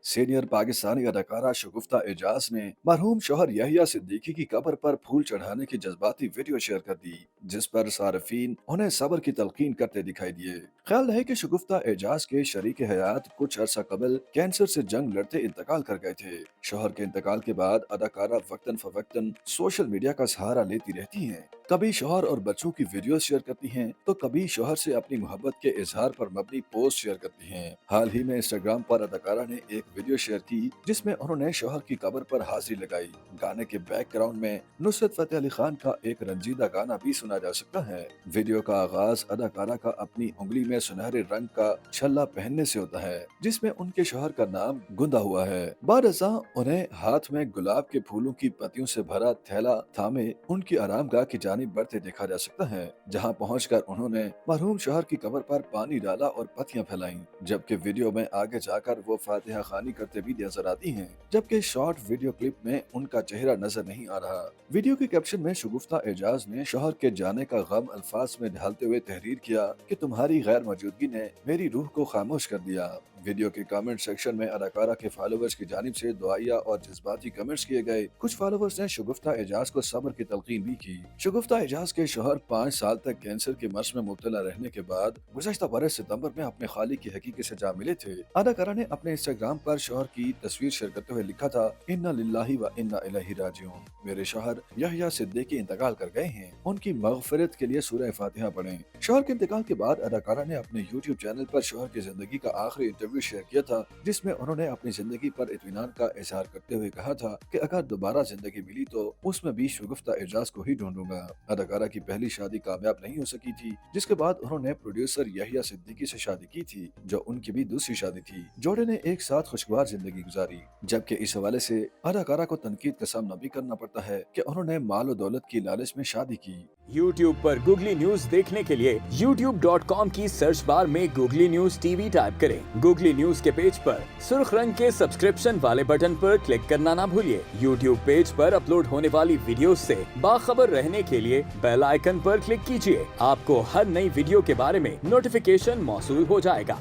Senior Pakistani अदाकारा शगुफ्ता एजाज ने मरहूम शौहर यहिया सिद्दीकी की कब्र पर फूल चढ़ाने की जज्बाती वीडियो शेयर कर दी, जिस पर सार्फिन उन्हें सब्र की तलकीन करते दिखाई दिए। ख्याल है कि शगुफ्ता एजाज के शरीक हयात कुछ अरसा कबल कैंसर से जंग लड़ते इंतकाल कर गए थे। शौहर के इंतकाल के बाद अदाकारा वक्तन फवक्तन सोशल मीडिया का सहारा लेती रहती हैं। कभी शौहर और बच्चों की वीडियो शेयर करती हैं, तो कभी शौहर से अपनी मोहब्बत के इजहार पर मबनी पोस्ट शेयर करती हैं। हाल ही में इंस्टाग्राम पर अदाकारा ने एक वीडियो शेयर की, जिसमें उन्होंने शौहर की कब्र पर हाजिरी लगाई। गाने के बैकग्राउंड में नुसरत फतेह अली खान का एक रंजीदा गाना भी सुना जा सकता है। वीडियो का आगाज अदाकारा का अपनी उंगली में सुनहरे रंग का छल्ला पहनने से होता है, जिसमें उनके शौहर का नाम गुंदा हुआ है। बाद अज़ां उन्हें हाथ में गुलाब के फूलों की पत्तियों से भरा थैला थामे उनकी आरामगाह की जानिब बढ़ते देखा जा सकता है, जहां पहुंचकर उन्होंने मरहूम शौहर की कब्र पर पानी डाला और पत्तियां फैलाईं। जबकि वीडियो में आगे जाकर वो फातिहा खानी करते भी नजर आती हैं, जबकि शॉर्ट वीडियो क्लिप में उनका चेहरा नजर नहीं आ रहा। वीडियो के कैप्शन में शगुफ्ता एजाज ने शौहर के जाने का गम अल्फाज में ढालते हुए तहरीर किया कि तुम्हारी गैर मौजूदगी ने मेरी रूह को खामोश कर दिया। वीडियो के कमेंट सेक्शन में अदाकारा के फॉलोअर्स की जानिब से दुआया और जज्बाती कमेंट्स किए गए। कुछ फॉलोअर्स ने शगुफ्ता एजाज को सब्र की तलकीन भी की। शगुफ्ता एजाज के शौहर 5 साल तक कैंसर के मर्ज में मुब्तला रहने के बाद गुज़श्ता बरस सितंबर में अपने खालिक की हकीकत से जा मिले थे। अदाकारा ने अपने इंस्टाग्राम पर शौहर की तस्वीर शेयर करते हुए लिखा था, इन्ना लिल्लाहि व इन्ना इलैहि राजिऊन। मेरे शौहर यहिया सिद्दीकी इंतकाल कर गए हैं, उनकी मगफिरत के लिए सूरह फातिहा पढ़ें। शौहर के इंतकाल के बाद अदाकारा ने अपने यूट्यूब चैनल पर शौहर की जिंदगी का आखिरी इंटरव्यू शेयर किया था, जिसमें उन्होंने अपनी जिंदगी पर इत्मीनान का इजहार करते हुए कहा था कि अगर दोबारा जिंदगी मिली तो उसमें भी शगुफ्ता एजाज को ही ढूंढूंगा। अदाकारा की पहली शादी कामयाब नहीं हो सकी थी, जिसके बाद उन्होंने प्रोड्यूसर यहिया सिद्दीकी से शादी की थी, जो उनकी भी दूसरी शादी थी। जोड़े ने एक साथ खुशगवार जिंदगी गुजारी, जबकि इस हवाले से अदाकारा को तनकीद का सामना भी करना पड़ता है कि उन्होंने माल और दौलत की लालच में शादी की। YouTube पर गूगली न्यूज देखने के लिए youtube.com की सर्च बार में गूगली न्यूज टीवी टाइप करें। गूगली न्यूज के पेज पर सुर्ख रंग के सब्सक्रिप्शन वाले बटन पर क्लिक करना ना भूलिए। YouTube पेज पर अपलोड होने वाली वीडियोस से बाखबर रहने के लिए बेल आइकन पर क्लिक कीजिए। आपको हर नई वीडियो के बारे में नोटिफिकेशन मौसूल हो जाएगा।